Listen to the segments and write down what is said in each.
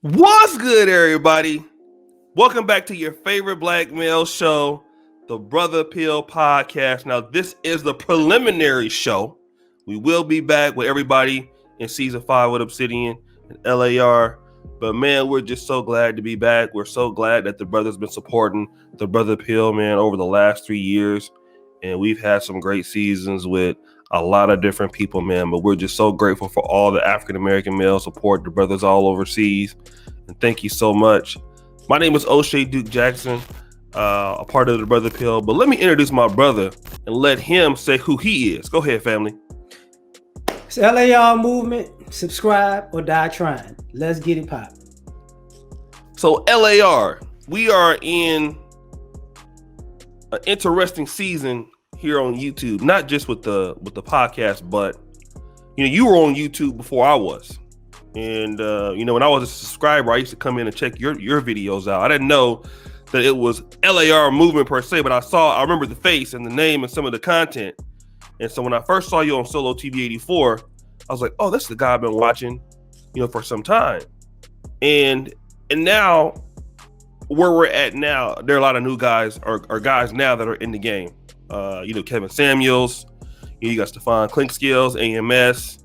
What's good, everybody? Welcome back to your favorite black male show, the Brother Pill Podcast. Now, this is the preliminary show. We will be back with everybody in season 5 with Obsidian and LAR. But man, we're just so glad to be back. We're so glad that the brother's been supporting the Brother Pill, man, over the last 3 years. And we've had some great seasons with a lot of different people, man. But we're just so grateful for all the African-American male support, the brothers all overseas. And thank you so much. My name is O'Shea Duke Jackson, a part of the Brother Pill. But let me introduce my brother and let him say who he is. Go ahead, family. It's LAR movement. Subscribe or die trying. Let's get it poppin'. So LAR, we are in an interesting season here on YouTube. Not just with the podcast, but you were on YouTube before I was. And when I was a subscriber, I used to come in and check your videos out. I didn't know that it was LAR movement per se, but I remember the face and the name and some of the content. And so when I first saw you on Solo TV 84, I was like, oh, that's the guy I've been watching, for some time. And now where we're at now, there are a lot of new guys or guys now that are in the game. Kevin Samuels, you got Stefan Klinkskills, AMS.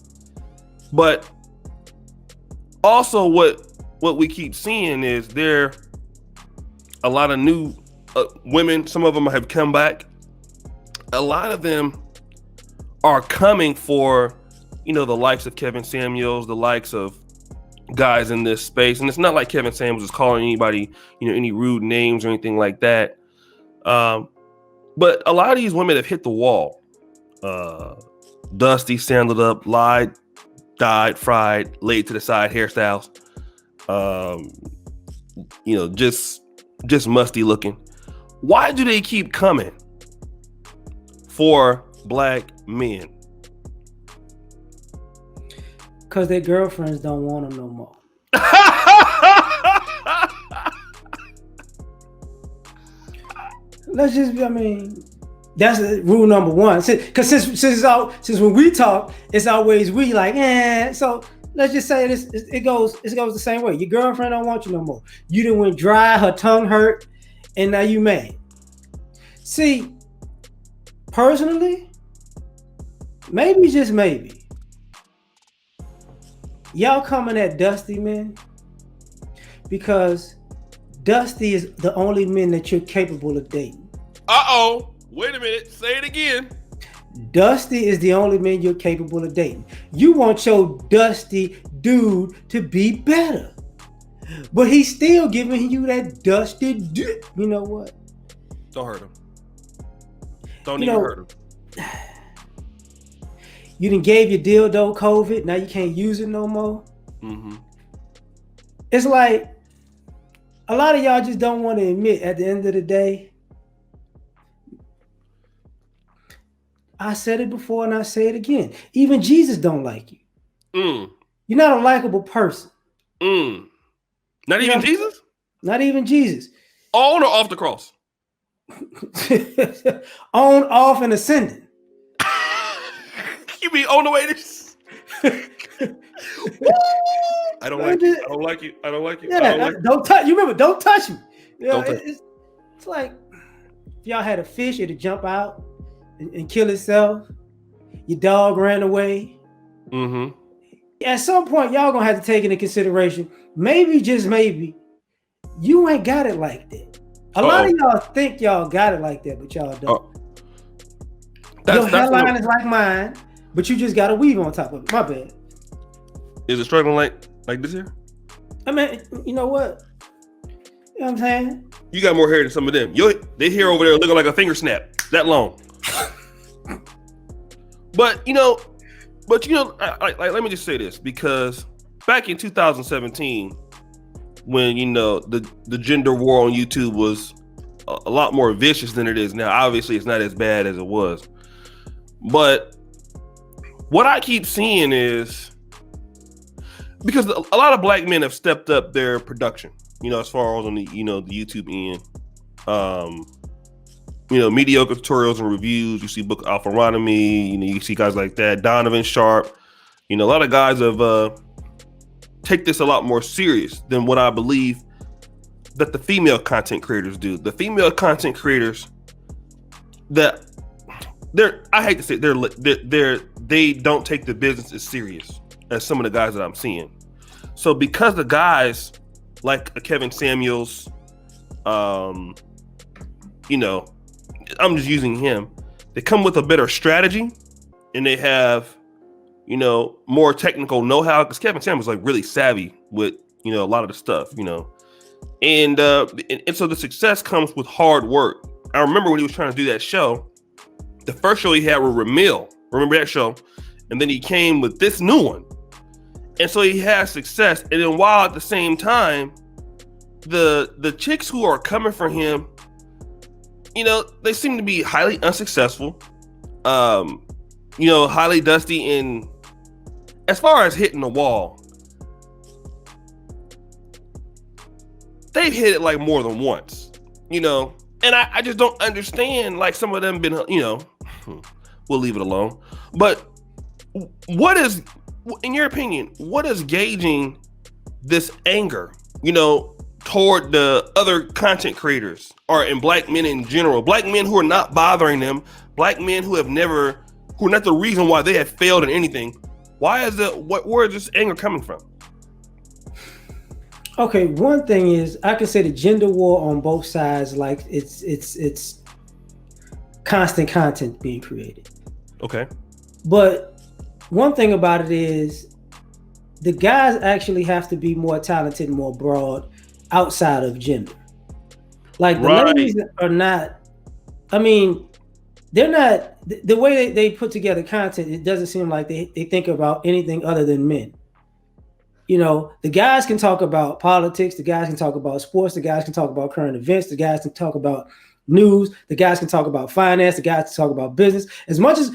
But also what we keep seeing is there a lot of new women. Some of them have come back. A lot of them are coming for, the likes of Kevin Samuels, the likes of guys in this space. And it's not like Kevin Samuels is calling anybody, any rude names or anything like that. But a lot of these women have hit the wall. Dusty, sandaled up, lied, dyed, fried, laid to the side hairstyles. Just musty looking. Why do they keep coming for black men? Because their girlfriends don't want them no more. That's rule number one. Because since when we talk, it's always we like, So let's just say this. It goes the same way. Your girlfriend don't want you no more. You done went dry, her tongue hurt, and now you mad. See, personally, maybe just maybe, y'all coming at Dusty, man, because Dusty is the only man that you're capable of dating. Uh-oh. Wait a minute. Say it again. Dusty is the only man you're capable of dating. You want your Dusty dude to be better. But he's still giving you that Dusty dick. You know what? Don't hurt him. Don't even hurt him. You done gave your dildo COVID. Now you can't use it no more. Mm-hmm. It's like a lot of y'all just don't want to admit at the end of the day. I said it before and I say it again. Even Jesus don't like you. You're not a likable person. Not even Jesus? Not even Jesus. On or off the cross? On, off, and ascending. You mean on the way to... I don't like you. I don't like you. I don't like you. Yeah, don't touch. You remember, don't touch me. Don't touch. It's like if y'all had a fish, it'd jump out and kill itself. Your dog ran away. Mm-hmm. At some point, y'all gonna have to take into consideration, maybe, just maybe, you ain't got it like that. A lot of y'all think y'all got it like that, but y'all don't. Your hairline is like mine, but you just got a weave on top of it. My bad. Is it struggling like this here? I mean, you know what? You know what I'm saying? You got more hair than some of them. They hair over there looking like a finger snap. That long. But let me just say this, because back in 2017, when the gender war on YouTube was a lot more vicious than it is now. Obviously, it's not as bad as it was. But what I keep seeing is, because a lot of black men have stepped up their production, as far as on the the YouTube end. Mediocre tutorials and reviews. You see Book Alpharonomy, you see guys like that, Donovan Sharp. A lot of guys have take this a lot more serious than what I believe that the female content creators do. The female content creators that I hate to say they don't take the business as serious as some of the guys that I'm seeing. So because the guys like a Kevin Samuels, you know, I'm just using him, they come with a better strategy and they have, you know, more technical know-how, because Kevin Samuels is like really savvy with, you know, a lot of the stuff, you know, and so the success comes with hard work. I remember when he was trying to do that show, the first show he had with Ramil, remember that show? And then he came with this new one. And so he has success. And then while at the same time, the chicks who are coming for him, you know, they seem to be highly unsuccessful, you know, highly dusty. And as far as hitting the wall, they've hit it like more than once, you know, and I just don't understand, like some of them been, you know, we'll leave it alone. But what is, in your opinion, what is gauging this anger, you know, toward the other content creators or in black men in general, black men who are not bothering them, black men who are not the reason why they have failed in anything? Why is where is this anger coming from? Okay, one thing is I can say the gender war on both sides, like it's constant content being created. Okay. But one thing about it is the guys actually have to be more talented and more broad outside of gender. Like the ladies are not, I mean, they're not, the way they put together content, it doesn't seem like they think about anything other than men. You know, the guys can talk about politics, the guys can talk about sports, the guys can talk about current events, the guys can talk about news, the guys can talk about finance, the guys can talk about business. As much as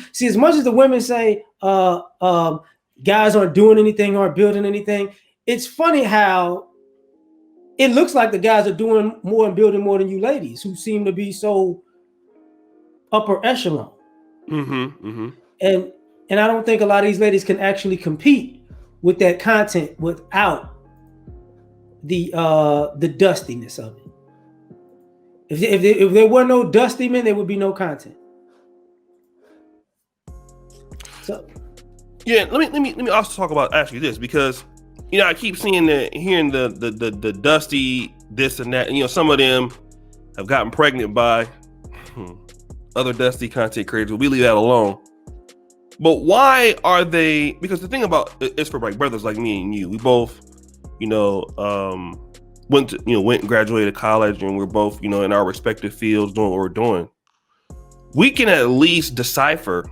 the women say guys aren't doing anything, aren't building anything, it's funny how it looks like the guys are doing more and building more than you ladies, who seem to be so upper echelon. And I don't think a lot of these ladies can actually compete with that content without the dustiness of it. If there were no dusty men, there would be no content. So yeah, let me also talk about actually this, because you know I keep hearing the dusty this and that, and you know some of them have gotten pregnant by other dusty content creators. We leave that alone. But why are they? Because the thing about it's for like brothers like me and you, we both, you know, went and graduated college, and we're both, you know, in our respective fields doing what we're doing. We can at least decipher,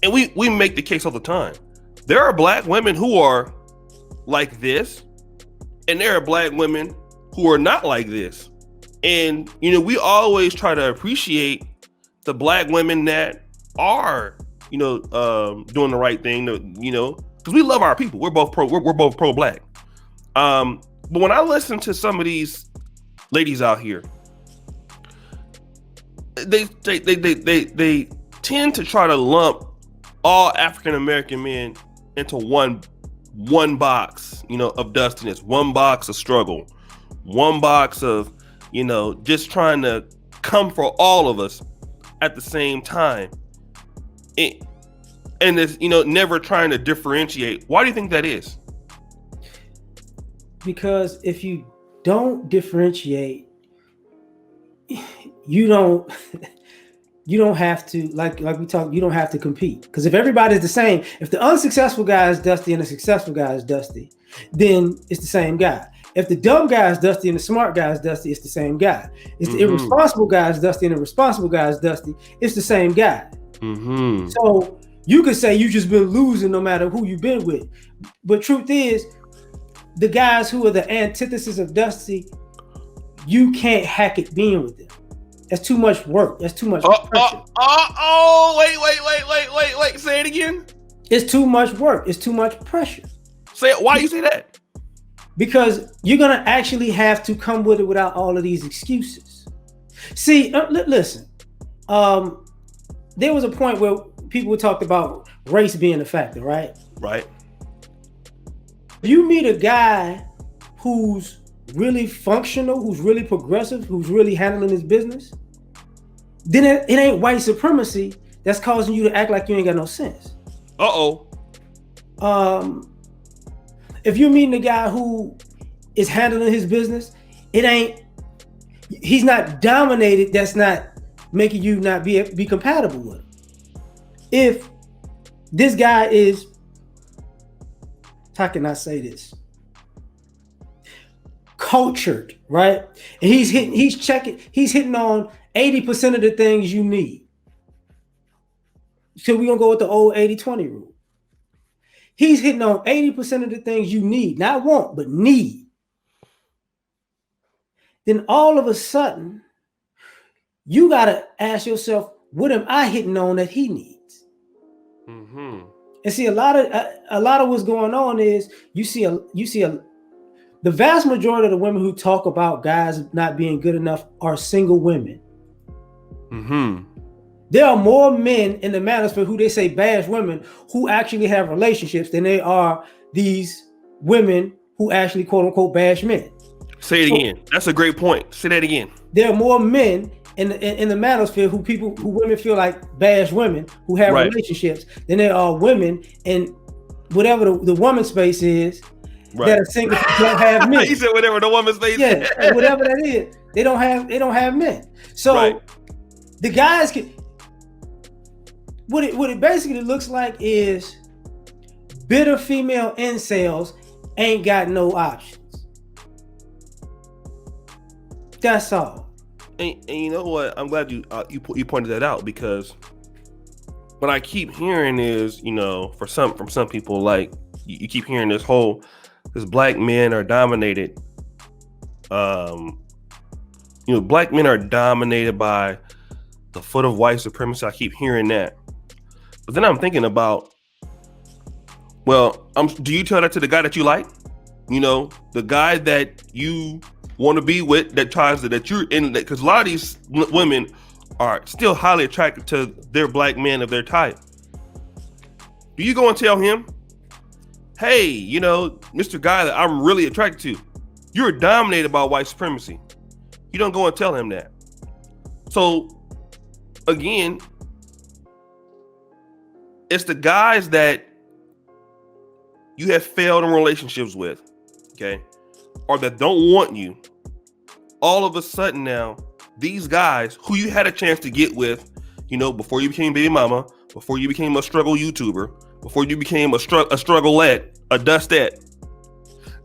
and we make the case all the time. There are black women who are like this, and there are black women who are not like this. And you know, we always try to appreciate the black women that are, you know, doing the right thing, you know, because we love our people. We're both pro-black. But when I listen to some of these ladies out here, they tend to try to lump all African American men into one box, you know, of dustiness, one box of struggle, one box of, you know, just trying to come for all of us at the same time. And it's, you know, never trying to differentiate. Why do you think that is? Because if you don't differentiate, you don't have to, like we talked, you don't have to compete. Because if everybody's the same, if the unsuccessful guy is dusty and the successful guy is dusty, then it's the same guy. If the dumb guy is dusty and the smart guy is dusty, it's the same guy. If the irresponsible guy is dusty and the responsible guy is dusty, it's the same guy. So you could say you just been losing no matter who you've been with. But truth is, the guys who are the antithesis of dusty, you can't hack it being with them. That's too much work. That's too much pressure. Wait. Say it again. It's too much work. It's too much pressure. Say it. Why you say that? Because you're going to actually have to come with it without all of these excuses. See, listen, there was a point where people talked about race being a factor, right? Right. You meet a guy who's really functional, who's really progressive, who's really handling his business, then it ain't white supremacy that's causing you to act like you ain't got no sense. If you're meeting a guy who is handling his business, he's not dominated, that's not making you not be compatible with him. If this guy is, how can I say this? Cultured, right? And he's hitting on 80% of the things you need. So we're gonna go with the old 80-20 rule. He's hitting on 80% of the things you need, not want, but need. Then all of a sudden, you gotta ask yourself, what am I hitting on that he needs? Mm-hmm. And see, a lot of what's going on is you see the vast majority of the women who talk about guys not being good enough are single women. Mm-hmm. There are more men in the manosphere who they say bash women who actually have relationships than they are these women who actually quote unquote bash men. Say it again. That's a great point. Say that again. There are more men in the manosphere who women feel like bash women who have relationships than there are women in whatever the woman space is that are single who don't have men. You said whatever the woman space is. Yeah, whatever that is. They don't have men. So the guys can. What it basically looks like is bitter female incels ain't got no options. That's all. And you know what? I'm glad you pointed that out, because what I keep hearing is, from some people, like you keep hearing this black men are dominated. Black men are dominated by the foot of white supremacy. I keep hearing that. But then I'm thinking about, do you tell that to the guy that you like? The guy that you want to be with, that you're in, because a lot of these women are still highly attracted to their black men of their type. Do you go and tell him, hey, Mr. Guy that I'm really attracted to, you're dominated by white supremacy? You don't go and tell him that. So again, it's the guys that you have failed in relationships with, okay, or that don't want you. All of a sudden now, these guys who you had a chance to get with, before you became baby mama, before you became a struggle YouTuber, before you became a strugglette, a dustette.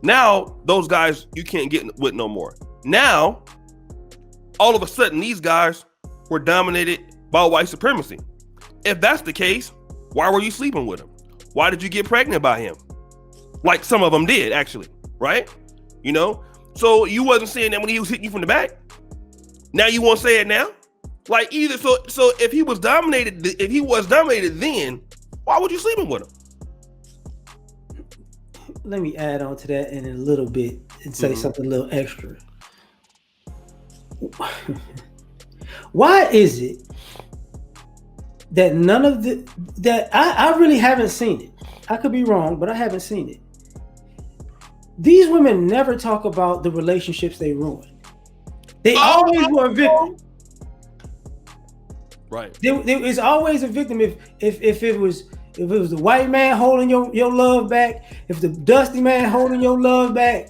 Now those guys you can't get with no more. Now, all of a sudden, these guys were dominated by white supremacy. If that's the case, why were you sleeping with him? Why did you get pregnant by him? Like some of them did, actually, right? So you wasn't saying that when he was hitting you from the back. Now you won't say it now? Like either so if he was dominated then, why would you sleeping with him? Let me add on to that in a little bit and say something a little extra. Why is it that none of that I really haven't seen it? I could be wrong, but I haven't seen it. These women never talk about the relationships they ruined. They always were a victim. Right. It's always a victim if it was the white man holding your love back, if the dusty man holding your love back,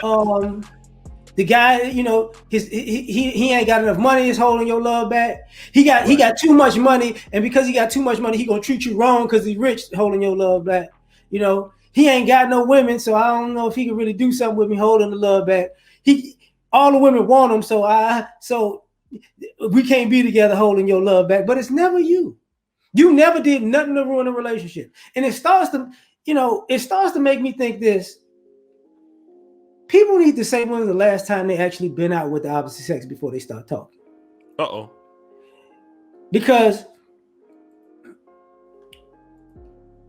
the guy, he ain't got enough money is holding your love back. He got too much money, and because he got too much money, he gonna treat you wrong because he's rich holding your love back. He ain't got no women, so I don't know if he can really do something with me holding the love back. All the women want him, so we can't be together holding your love back. But it's never you. You never did nothing to ruin a relationship. And it starts to make me think this. People need to say when's the last time they actually been out with the opposite sex before they start talking. Because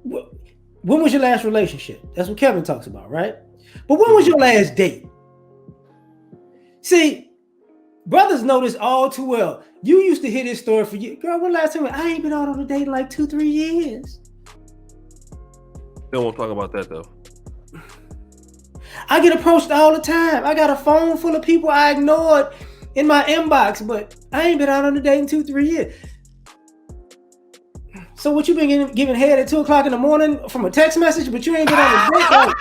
when was your last relationship? That's what Kevin talks about, right? But when was your last date? See, brothers know this all too well. You used to hear this story for you. Girl, when last time? I ain't been out on a date in like 2-3 years. They won't talk about that though. I get approached all the time. I got a phone full of people I ignored in my inbox, but I ain't been out on a date in 2-3 years. So what you been giving head at 2 o'clock in the morning from a text message, but you ain't been on a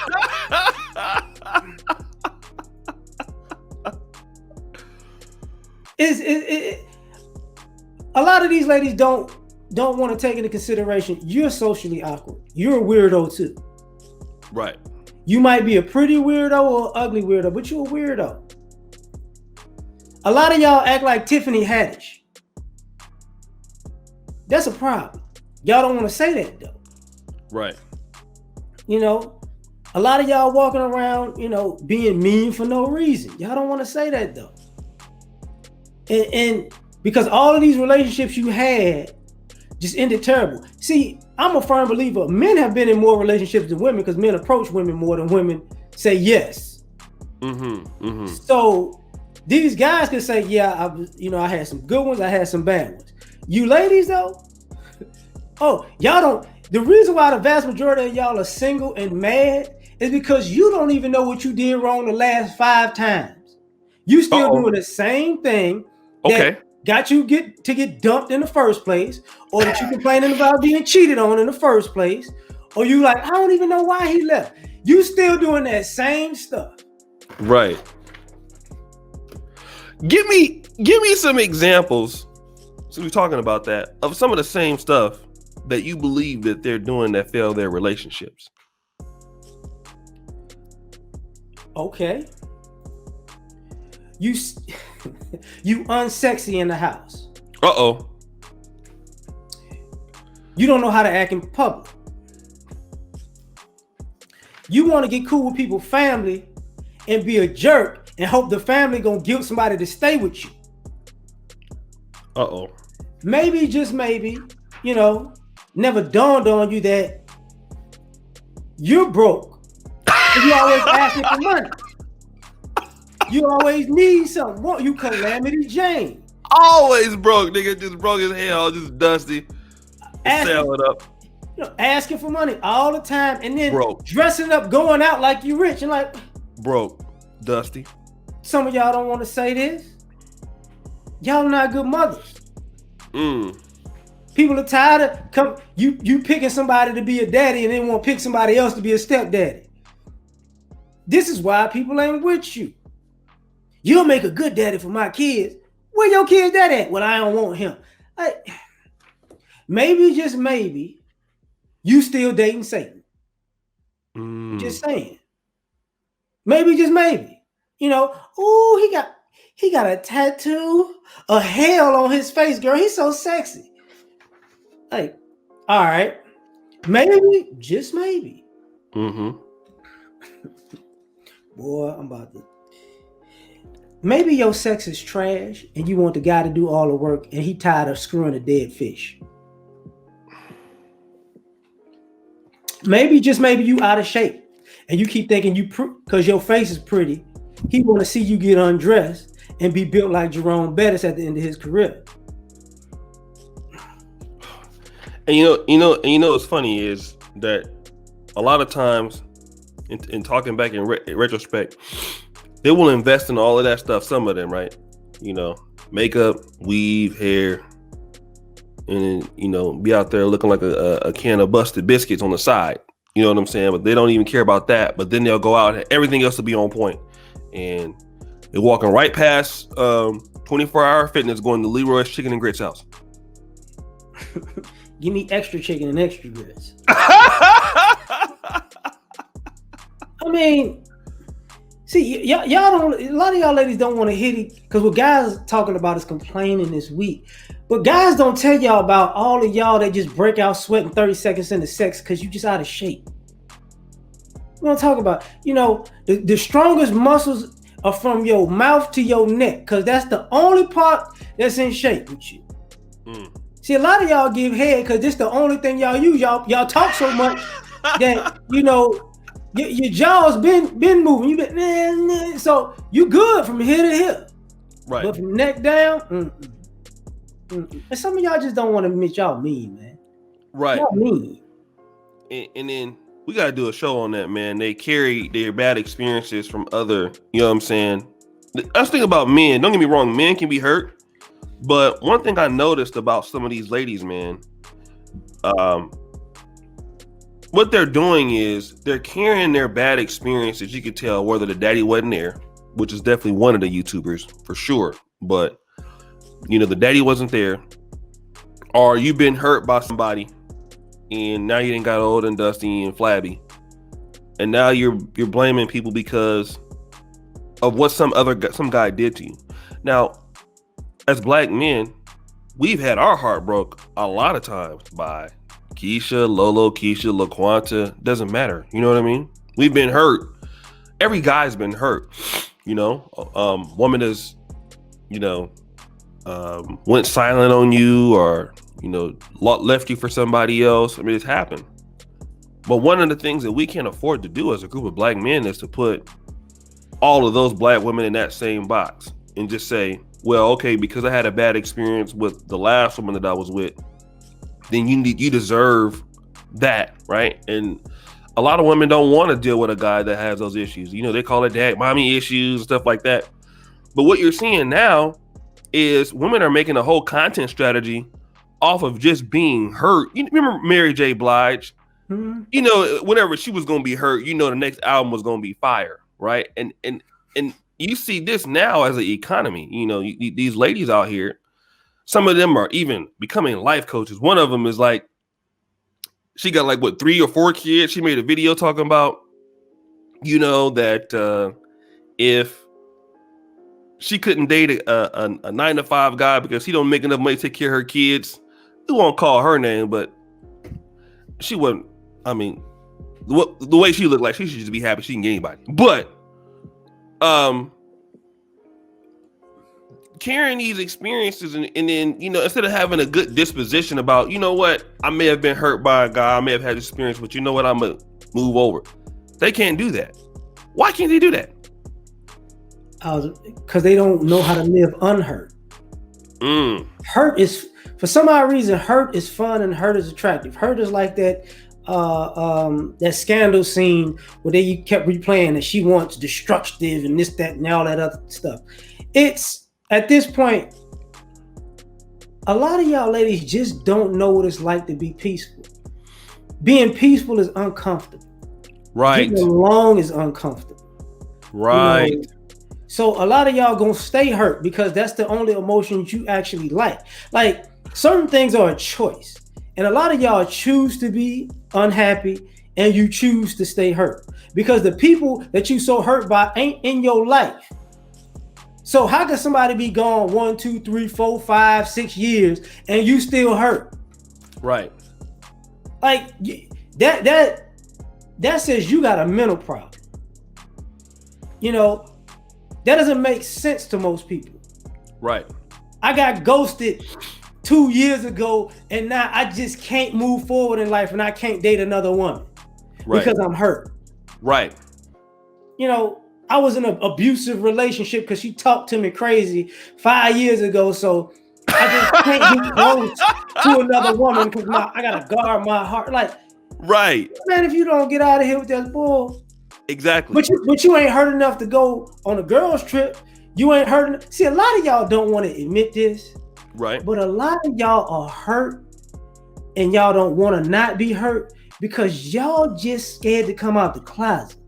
date? A lot of these ladies don't want to take into consideration you're socially awkward. You're a weirdo too. Right. You might be a pretty weirdo or ugly weirdo, but you're a weirdo. A lot of y'all act like Tiffany Haddish. That's a problem. Y'all don't want to say that though. Right. You know, a lot of y'all walking around, you know, being mean for no reason. Y'all don't want to say that though. And because all of these relationships you had just ended terrible. See, I'm a firm believer. Men have been in more relationships than women because men approach women more than women say yes. So these guys can say, yeah, I had some good ones, I had some bad ones. You ladies though, y'all don't. The reason why the vast majority of y'all are single and mad is because you don't even know what you did wrong the last 5 times. You still doing the same thing that got you get dumped in the first place, or that you complaining about being cheated on in the first place, or you like, I don't even know why he left. You still doing that same stuff. Right. Give me some examples, since we're talking about that, of some of the same stuff that you believe that they're doing that fail their relationships. Okay. You unsexy in the house. You don't know how to act in public. You want to get cool with people's family and be a jerk and hope the family gonna guilt somebody to stay with you. Maybe, just maybe, never dawned on you that you're broke. You always asking for money. You always need something. You Calamity Jane. Always broke, nigga. Just broke as hell, just dusty. Sell it up. Asking for money all the time, and then dressing up, going out like you rich, and like broke, dusty. Some of y'all don't want to say this. Y'all not good mothers. People are tired of you picking somebody to be a daddy and then want to pick somebody else to be a stepdaddy. This is why people ain't with you. You'll make a good daddy for my kids. Where your kids that at? Well, I don't want him. Maybe, just maybe, you still dating Satan. Just saying. Maybe, just maybe. He got a tattoo of hell on his face, girl. He's so sexy. Like, all right. Maybe, just maybe. Boy, I'm about to. Maybe your sex is trash and you want the guy to do all the work and he tired of screwing a dead fish. Maybe, just maybe, you out of shape and you keep thinking because your face is pretty, he want to see you get undressed and be built like Jerome Bettis at the end of his career. And you know what's funny is that a lot of times in talking back in retrospect, they will invest in all of that stuff. Some of them, right? Makeup, weave, hair, and be out there looking like a can of busted biscuits on the side. You know what I'm saying? But they don't even care about that. But then they'll go out and everything else will be on point. And they're walking right past 24-hour fitness, going to Leroy's Chicken and Grits house. Give me extra chicken and extra grits. I mean, see, y'all don't. A lot of y'all ladies don't want to hit it because what guys are talking about is complaining this week. But guys don't tell y'all about all of y'all that just break out sweating 30 seconds into sex because you just out of shape. We don't talk about, the strongest muscles are from your mouth to your neck because that's the only part that's in shape with you. See, a lot of y'all give head because this the only thing y'all use. Y'all talk so much that your jaw's been moving. You been so you good from here to here, right? But from neck down, and some of y'all just don't want to admit y'all mean, man. Right. Y'all mean. And then We got to do a show on that, man. They carry their bad experiences from other, you know what I'm saying? That's the thing about men. Don't get me wrong, men can be hurt. But one thing I noticed about some of these ladies, man, what they're doing is they're carrying their bad experiences. You could tell whether the daddy wasn't there, which is definitely one of the YouTubers for sure. But, you know, the daddy wasn't there, or you've been hurt by somebody and now you didn't got old and dusty and flabby. And now you're blaming people because of what some guy did to you. Now, as black men, we've had our heart broke a lot of times by Keisha, Lolo, Keisha, LaQuanta. Doesn't matter. You know what I mean? We've been hurt. Every guy's been hurt. You know, woman is, you know, went silent on you, or, you know, left you for somebody else. I mean, it's happened. But one of the things that we can't afford to do as a group of black men is to put all of those black women in that same box and just say, well, okay, because I had a bad experience with the last woman that I was with, then you deserve that, right? And a lot of women don't want to deal with a guy that has those issues. You know, they call it dad, mommy issues, stuff like that. But what you're seeing now is women are making a whole content strategy off of just being hurt. You remember Mary J. Blige? Mm-hmm. You know, whenever she was going to be hurt, you know, the next album was going to be fire, right? And you see this now as an economy. You know, these ladies out here, some of them are even becoming life coaches. One of them is like, she got like, what, 3 or 4 kids. She made a video talking about, you know, that if she couldn't date a 9-to-5 guy because he don't make enough money to take care of her kids, we won't call her name, but she wouldn't. I mean, the way she looked like, she should just be happy she can get anybody. But carrying these experiences and then, you know, instead of having a good disposition about, you know what, I may have been hurt by a guy, I may have had experience, but you know what, I'm gonna move over. They can't do that. Why can't they do that? Because they don't know how to live unhurt. Hurt is, for some odd reason, hurt is fun and hurt is attractive. Hurt is like that scandal scene where you kept replaying that she wants destructive and this, that, and all that other stuff. It's, at this point, a lot of y'all ladies just don't know what it's like to be peaceful. Being peaceful is uncomfortable. Right. Getting along is uncomfortable. Right. You know? So a lot of y'all gonna stay hurt because that's the only emotions you actually like. Like, certain things are a choice. And a lot of y'all choose to be unhappy and you choose to stay hurt because the people that you so hurt by ain't in your life. So how can somebody be gone 1, 2, 3, 4, 5, 6 years and you still hurt? Right. Like that says you got a mental problem. You know, that doesn't make sense to most people. Right. I got ghosted 2 years ago and now I just can't move forward in life and I can't date another woman because I'm hurt. Right. You know, I was in an abusive relationship because she talked to me crazy 5 years ago. So I just can't be close to another woman because I got to guard my heart. Like, right. Man, if you don't get out of here with that bull. Exactly. But you ain't hurt enough to go on a girl's trip. You ain't hurt. See, a lot of y'all don't want to admit this. Right. But a lot of y'all are hurt and y'all don't want to not be hurt because y'all just scared to come out the closet.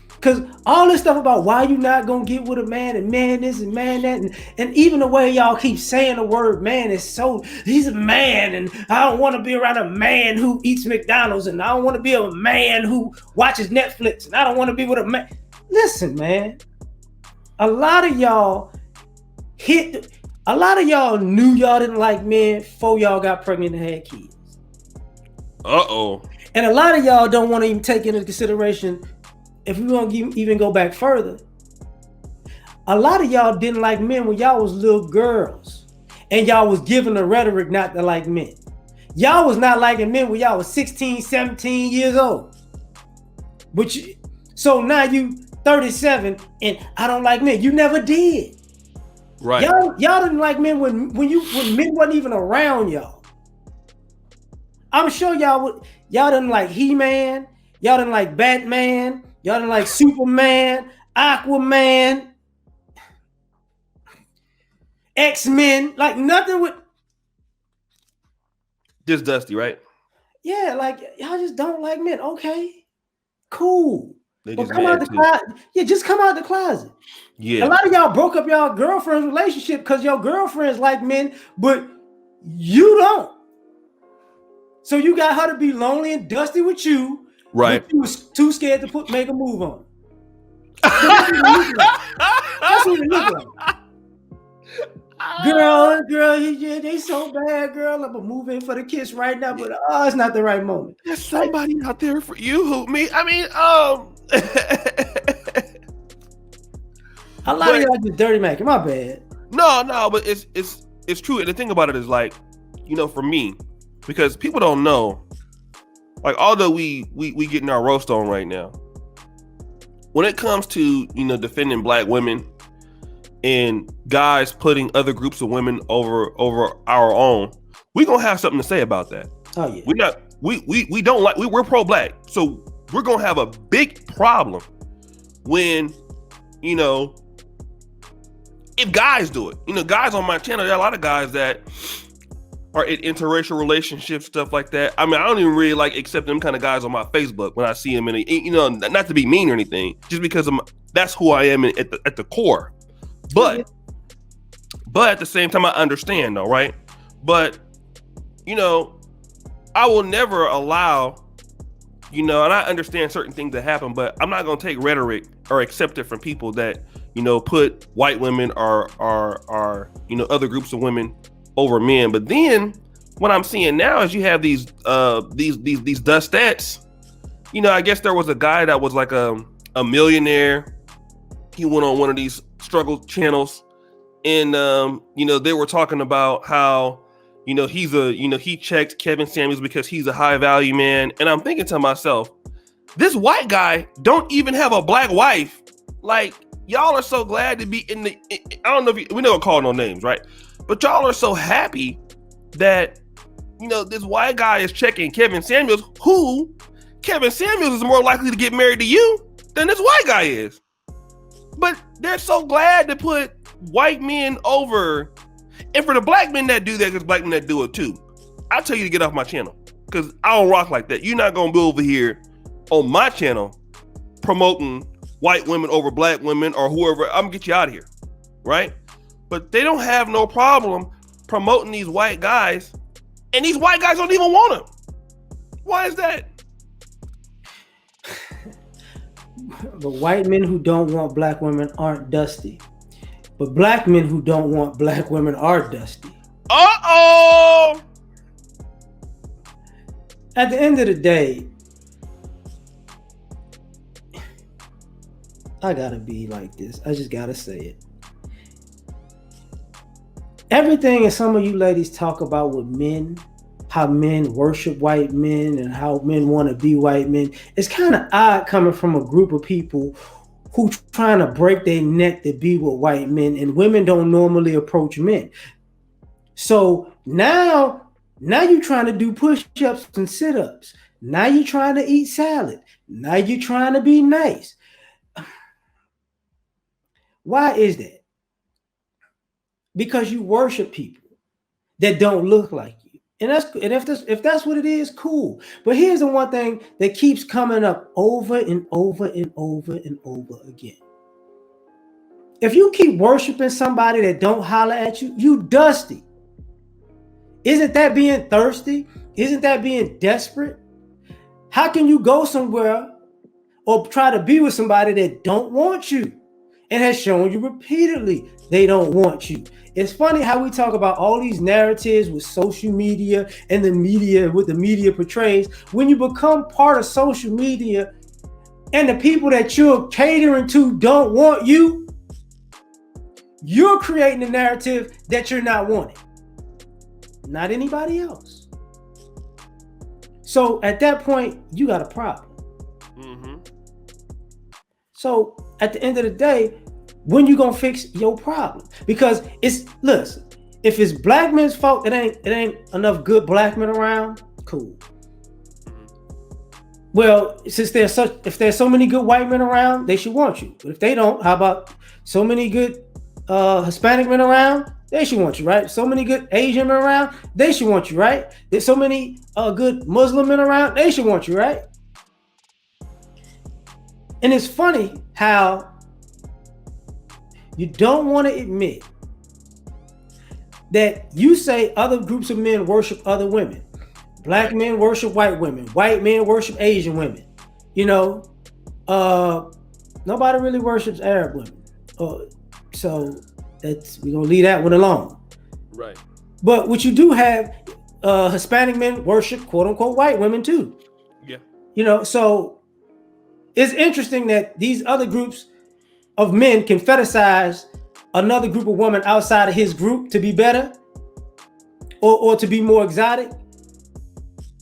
Because all this stuff about why you not gonna get with a man and man this and man that and even the way y'all keep saying the word man is so, he's a man and I don't want to be around a man who eats McDonald's and I don't want to be a man who watches Netflix and I don't want to be with a man. Listen, man, a lot of y'all knew y'all didn't like men before y'all got pregnant and had kids. And a lot of y'all don't want to even take into consideration, if we want to even go back further, a lot of y'all didn't like men when y'all was little girls and y'all was given the rhetoric not to like men. Y'all was not liking men when y'all was 16, 17 years old. So now you 37 and I don't like men. You never did. Right. Y'all didn't like men when men wasn't even around y'all. I'm sure y'all didn't like He-Man, y'all didn't like Batman, y'all didn't like Superman, Aquaman, X-Men, like nothing with just Dusty, right? Yeah, like y'all just don't like men. Okay, cool. But come out the closet. Yeah, just come out the closet. Yeah. A lot of y'all broke up y'all girlfriend's relationship because your girlfriends like men, but you don't. So you got her to be lonely and dusty with you. Right. But you was too scared to make a move on. That's what it look like. Girl, yeah, they so bad, girl. I'm gonna move in for the kiss right now, but it's not the right moment. There's somebody out there for you who me. I mean, a lot of y'all just dirty Mac. My bad. No, but it's true. And the thing about it is, like, you know, for me, because people don't know, like, although we getting our roast on right now, when it comes to, you know, defending black women and guys putting other groups of women over our own, we gonna have something to say about that. Oh yeah. We don't like, we're pro-black, so we're gonna have a big problem when, you know, if guys do it. You know, guys on my channel, there are a lot of guys that are in interracial relationships, stuff like that. I mean, I don't even really like accept them kind of guys on my Facebook when I see them in you know, not to be mean or anything, just because that's who I am at the core. But at the same time, I understand though, right? But, you know, I will never allow, you know, and I understand certain things that happen, but I'm not going to take rhetoric or accept it from people that, you know, put white women or you know, other groups of women over men. But then what I'm seeing now is you have these dustettes. You know, I guess there was a guy that was like a millionaire. He went on one of these struggle channels, and you know, they were talking about how, you know, he checked Kevin Samuels because he's a high value man. And I'm thinking to myself, this white guy don't even have a black wife. Like, y'all are so glad to be in the, I don't know if we never call no names, right? But y'all are so happy that, you know, this white guy is checking Kevin Samuels, who Kevin Samuels is more likely to get married to you than this white guy is. But they're so glad to put white men over. And for the black men that do that, because black men that do it too, I tell you to get off my channel, because I don't rock like that. You're not going to be over here on my channel promoting white women over black women or whoever. I'm going to get you out of here, right? But they don't have no problem promoting these white guys, and these white guys don't even want them. Why is that? But white men who don't want black women aren't dusty. But black men who don't want black women are dusty. Uh-oh! At the end of the day, I gotta be like this. I just gotta say it. Everything and some of you ladies talk about with men, how men worship white men and how men want to be white men. It's kind of odd coming from a group of people who trying to break their neck to be with white men, and women don't normally approach men. So now you're trying to do push-ups and sit-ups. Now you're trying to eat salad. Now you're trying to be nice. Why is that? Because you worship people that don't look like you. And if that's what it is, cool. But here's the one thing that keeps coming up over and over and over and over again. If you keep worshiping somebody that don't holler at you, you dusty. Isn't that being thirsty? Isn't that being desperate? How can you go somewhere or try to be with somebody that don't want you and has shown you repeatedly they don't want you? It's funny how we talk about all these narratives with social media and the media, what the media portrays. When you become part of social media and the people that you're catering to don't want you, you're creating a narrative that you're not wanted, not anybody else. So at that point, you got a problem. Mm-hmm. So at the end of the day, when you gonna fix your problem? Because listen, if it's black men's fault, it ain't enough good black men around, cool. Well, since if there's so many good white men around, they should want you. But if they don't, how about so many good Hispanic men around? They should want you, right? So many good Asian men around, they should want you, right? There's so many good Muslim men around, they should want you, right? And it's funny how you don't want to admit that you say other groups of men worship other women. Black men worship white women. White men worship Asian women. You know, nobody really worships Arab women. So we're gonna leave that one alone. Right. But what you do have, Hispanic men worship quote unquote white women too. Yeah. You know, so it's interesting that these other groups of men can fetishize another group of women outside of his group to be better or to be more exotic.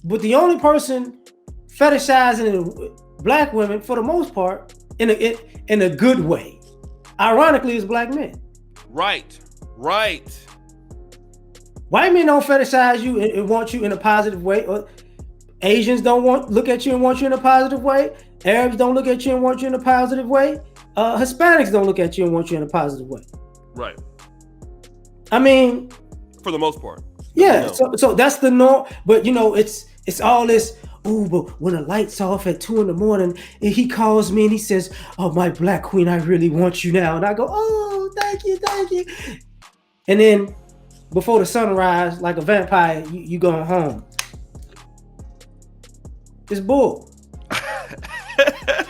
But the only person fetishizing black women, for the most part, in a good way, ironically, is black men. Right. White men don't fetishize you and want you in a positive way. Or Asians don't look at you and want you in a positive way. Arabs don't look at you and want you in a positive way. Hispanics don't look at you and want you in a positive way. Right. I mean, for the most part. Yeah. So that's the norm. But it's all this. Oh, but when the lights off at 2 a.m. and he calls me and he says, "Oh, my black queen, I really want you now," and I go, "Oh, thank you." And then before the sunrise, like a vampire, you going home. It's bull.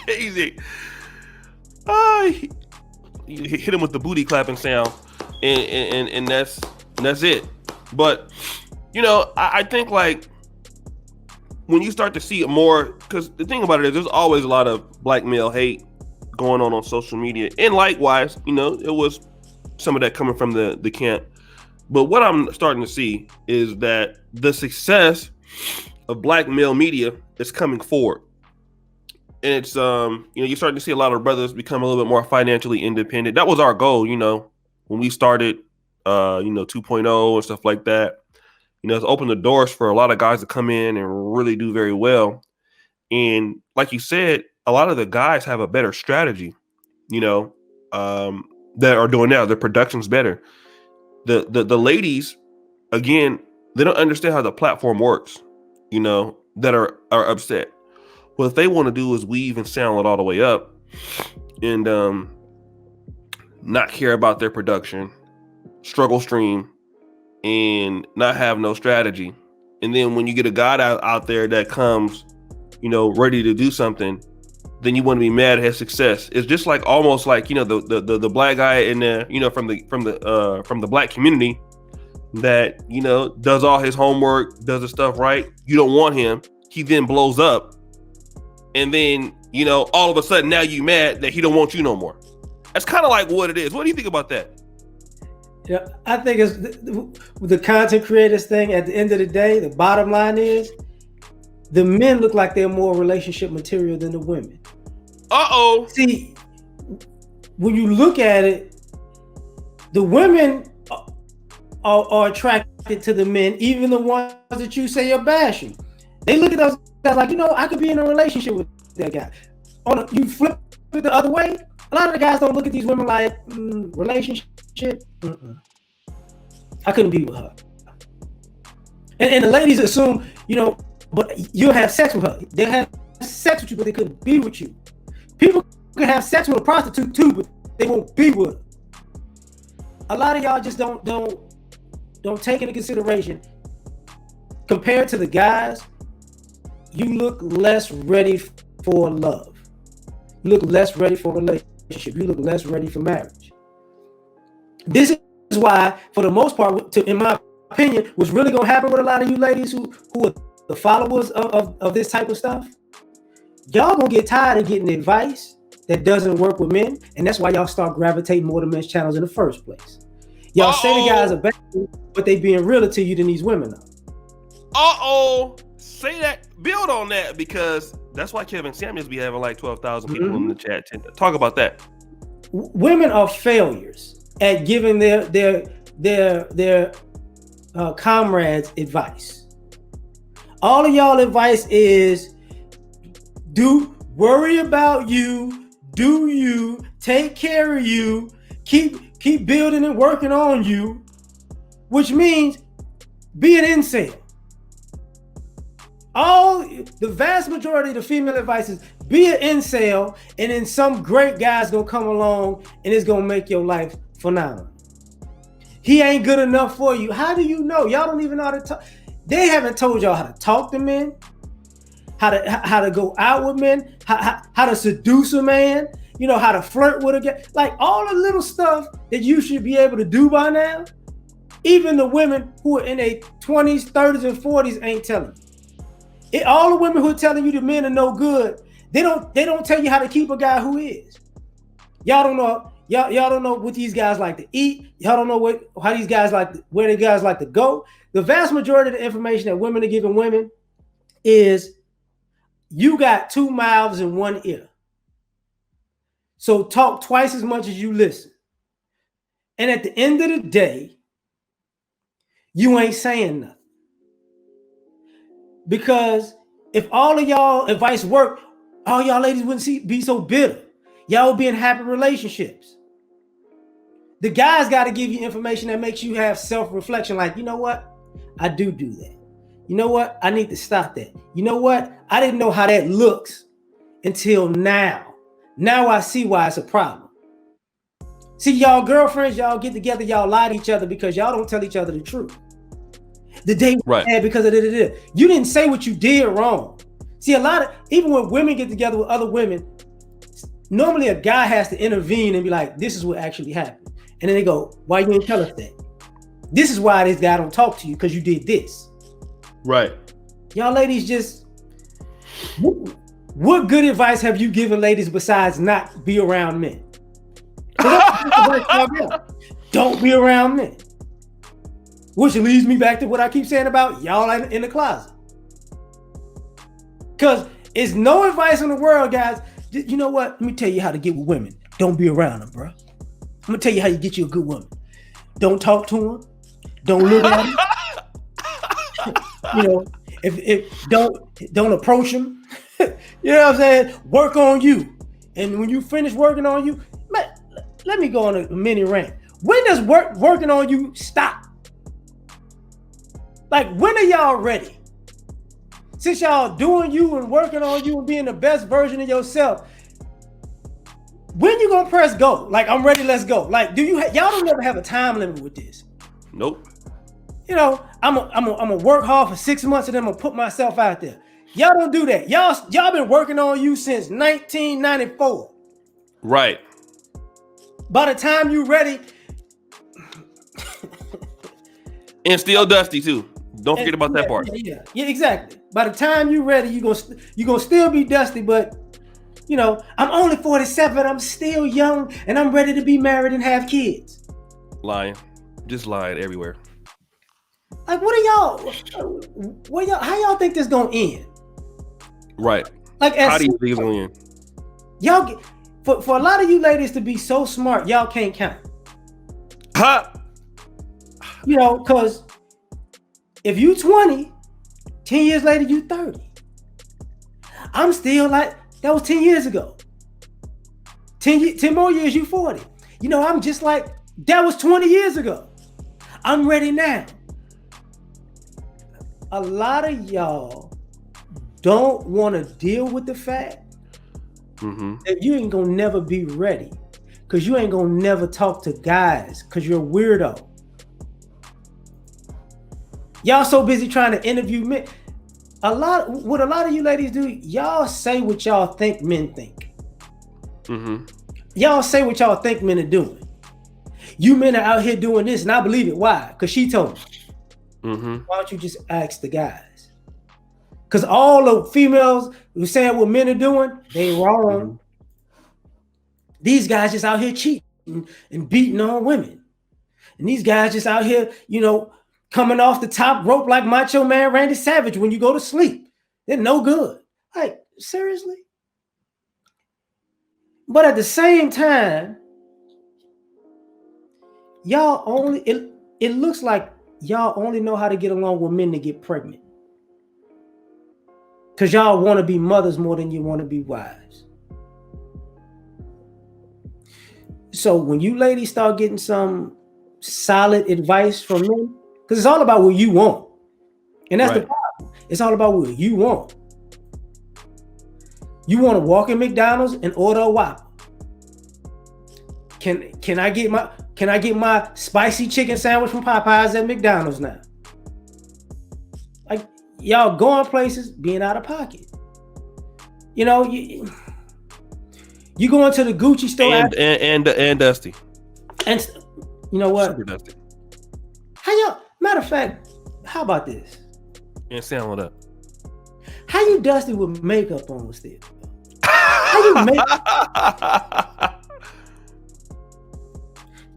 Easy. You hit him with the booty clapping sound, and that's it. But I think like when you start to see it more, because the thing about it is there's always a lot of black male hate going on social media, and likewise, it was some of that coming from the camp. But what I'm starting to see is that the success of black male media is coming forward. And it's you're starting to see a lot of brothers become a little bit more financially independent. That was our goal, when we started 2.0 and stuff like that. It's opened the doors for a lot of guys to come in and really do very well. And like you said, a lot of the guys have a better strategy, that are doing now. Their production's better. The ladies, again, they don't understand how the platform works, that are upset. What they want to do is weave and sound it all the way up and not care about their production, struggle stream, and not have no strategy. And then when you get a guy out there that comes, ready to do something, then you want to be mad at his success. It's just like almost like the black guy in there, from the black community that does all his homework, does the stuff right. You don't want him. He then blows up. And then, all of a sudden now you mad that he don't want you no more. That's kind of like what it is. What do you think about that? Yeah, I think it's the content creators thing. At the end of the day, the bottom line is the men look like they're more relationship material than the women. Uh-oh. See, when you look at it, the women are attracted to the men, even the ones that you say are bashing. They look at those guys like, I could be in a relationship with that guy. You flip it the other way, a lot of the guys don't look at these women like, relationship. I couldn't be with her. And the ladies assume, but you'll have sex with her. They'll have sex with you, but they couldn't be with you. People can have sex with a prostitute too, but they won't be with her. A lot of y'all just don't take into consideration. Compared to the guys, you look less ready for love. You look less ready for a relationship. You look less ready for marriage. This is why, for the most part, in my opinion, what's really going to happen with a lot of you ladies who are the followers of this type of stuff, y'all going to get tired of getting advice that doesn't work with men, and that's why y'all start gravitating more to men's channels in the first place. Y'all say the guys are better, but they being realer to you than these women are. Say that, build on that, because that's why Kevin Samuels be having like 12,000 people in the chat. Talk about that. Women are failures at giving their comrades advice. All of y'all advice is worry about you, do you, take care of you, keep building and working on you, which means be an incel. The vast majority of the female advice is be an incel, and then some great guy's gonna come along and it's gonna make your life phenomenal. He ain't good enough for you. How do you know? Y'all don't even know how to talk. They haven't told y'all how to talk to men, how to go out with men, how to seduce a man, you know, how to flirt with a guy. Like all the little stuff that you should be able to do by now. Even the women who are in their 20s, 30s, and 40s ain't telling you. All the women who are telling you the men are no good, they don't tell you how to keep a guy who is. Y'all don't know. Y'all don't know what these guys like to eat. Y'all don't know where these guys like to go. The vast majority of the information that women are giving women is you got 2 mouths and 1 ear. So talk twice as much as you listen. And at the end of the day, you ain't saying nothing. Because if all of y'all advice worked, all y'all ladies wouldn't be so bitter. Y'all would be in happy relationships. The guys got to give you information that makes you have self-reflection. Like, you know what? I do that. You know what? I need to stop that. You know what? I didn't know how that looks until now. Now I see why it's a problem. See, y'all girlfriends, y'all get together, y'all lie to each other because y'all don't tell each other the truth. The day was bad because of it. You didn't say what you did wrong. See, even when women get together with other women, normally a guy has to intervene and be like, this is what actually happened. And then they go, why you didn't tell us that? This is why this guy don't talk to you, because you did this. Right. Y'all ladies just, what good advice have you given ladies besides not be around men? Don't be around men. Which leads me back to what I keep saying about y'all in the closet. Because it's no advice in the world, guys. You know what? Let me tell you how to get with women. Don't be around them, bro. I'm gonna tell you how you get you a good woman. Don't talk to them. Don't look at them. You know, if don't approach them. You know what I'm saying? Work on you. And when you finish working on you, let me go on a mini rant. When does working on you stop? Like, when are y'all ready? Since y'all doing you and working on you and being the best version of yourself, when you gonna press go? Like, I'm ready, let's go. Like, y'all don't ever have a time limit with this? Nope. You know, I'm gonna work hard for 6 months and then I'm gonna put myself out there. Y'all don't do that. Y'all been working on you since 1994. Right. By the time you ready, and still dusty too. Don't forget about that part. Yeah, exactly. By the time you ready, you gonna still be dusty, but you know, I'm only 47, I'm still young, and I'm ready to be married and have kids. Lying. Just lying everywhere. Like, how y'all think this gonna end? Right. Like, how do you think it's gonna end? Y'all for a lot of you ladies to be so smart, y'all can't count. Huh? You know, because if you 20, 10 years later, you 30. I'm still like, that was 10 years ago. 10 more years, you 40. You know, I'm just like, that was 20 years ago. I'm ready now. A lot of y'all don't want to deal with the fact that you ain't gonna never be ready, because you ain't gonna never talk to guys, because you're a weirdo. Y'all so busy trying to interview men. What a lot of you ladies do, y'all say what y'all think men think. Y'all say what y'all think men are doing. You men are out here doing this, and I believe it. Why? Because she told me. Why don't you just ask the guys? Because all the females who saying what men are doing, they wrong. These guys just out here cheating and beating on women. And these guys just out here, you know, coming off the top rope like Macho Man Randy Savage when you go to sleep. They're no good. Like, seriously? But at the same time, y'all only, it looks like y'all only know how to get along with men to get pregnant. Because y'all want to be mothers more than you want to be wives. So when you ladies start getting some solid advice from men, because it's all about what you want. And that's the problem. It's all about what you want. You want to walk in McDonald's and order a Whopper. Can I get my spicy chicken sandwich from Popeyes at McDonald's now? Like, y'all going places being out of pocket. You know, you go into the Gucci store and Dusty. And you know what? Super Dusty. How y'all, matter of fact, how about this? And sound what up. How you dusty with makeup on still? How you make?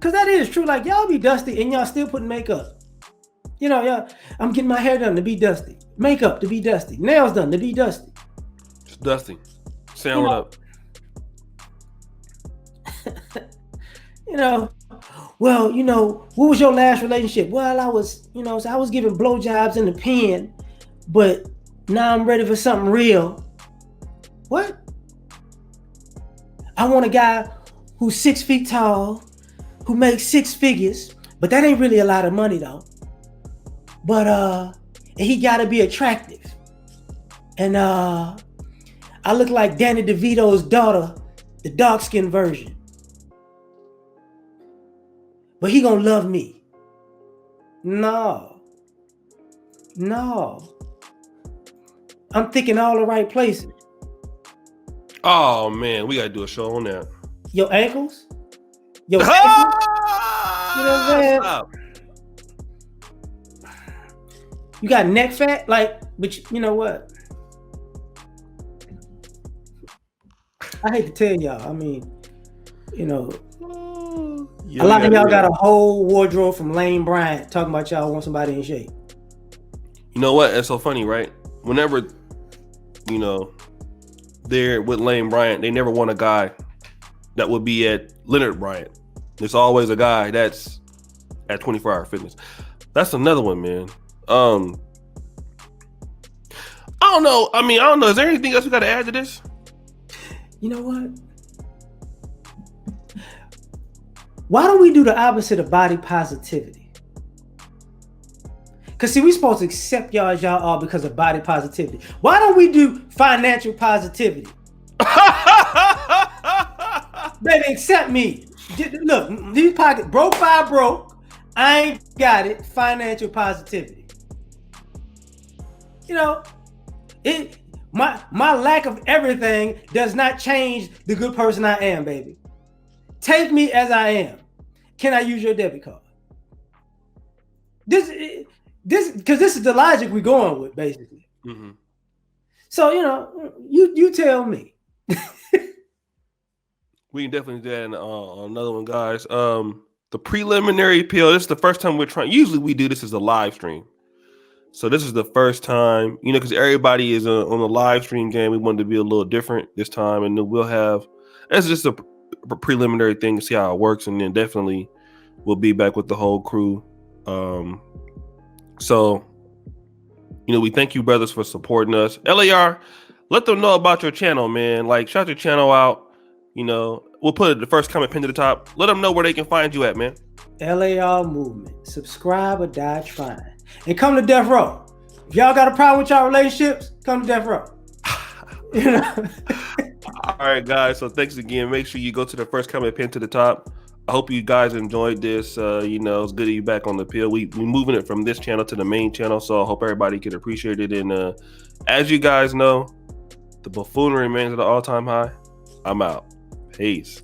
Cause that is true. Like, y'all be dusty and y'all still putting makeup. You know, y'all, I'm getting my hair done to be dusty. Makeup to be dusty. Nails done to be dusty. Just dusty. Sound what up. You know, well, you know, what was your last relationship? Well, I was giving blowjobs in the pen, but now I'm ready for something real. What? I want a guy who's 6 feet tall, who makes 6 figures, but that ain't really a lot of money though. But and he gotta be attractive. And I look like Danny DeVito's daughter, the dark-skinned version. But he gonna love me. No. I'm thinking all the right places. Oh man, we gotta do a show on that. Your ankles? Your ankles? You know what I'm saying? Stop. You got neck fat? Like, but you know what? I hate to tell y'all. I mean, you know, a lot of y'all got a whole wardrobe from Lane Bryant talking about y'all want somebody in shape. You know what? It's so funny, right? Whenever, you know, they're with Lane Bryant, they never want a guy that would be at Leonard Bryant. There's always a guy that's at 24 Hour Fitness. That's another one, man. I don't know. I don't know. Is there anything else we got to add to this? You know what? Why don't we do the opposite of body positivity? Because see, we supposed to accept y'all as y'all are because of body positivity. Why don't we do financial positivity? Baby, accept me. Look, these pockets, broke by broke. I ain't got it. Financial positivity. You know, my lack of everything does not change the good person I am, baby. Take me as I am. Can I use your debit card? This because this is the logic we're going with, basically. Mm-hmm. So, you know, you tell me. We can definitely do that on another one, guys. The preliminary appeal. This is the first time we're trying. Usually we do this as a live stream. So this is the first time, you know, because everybody is on the live stream game. We wanted to be a little different this time, and then we'll have. It's just a preliminary thing to see how it works, and then definitely we'll be back with the whole crew. So, you know, we thank you, brothers, for supporting us. LAR, let them know about your channel, man. Like, shout your channel out. You know, we'll put the first comment pinned to the top. Let them know where they can find you at, man. LAR Movement. Subscribe or die trying. And come to Death Row. If y'all got a problem with y'all relationships, come to Death Row. You know? All right, guys. So thanks again. Make sure you go to the first comment pinned to the top. I hope you guys enjoyed this. You know, it's good to be back on the pill. We moving it from this channel to the main channel, so I hope everybody can appreciate it. And as you guys know, the buffoonery remains at an all-time high. I'm out. Peace.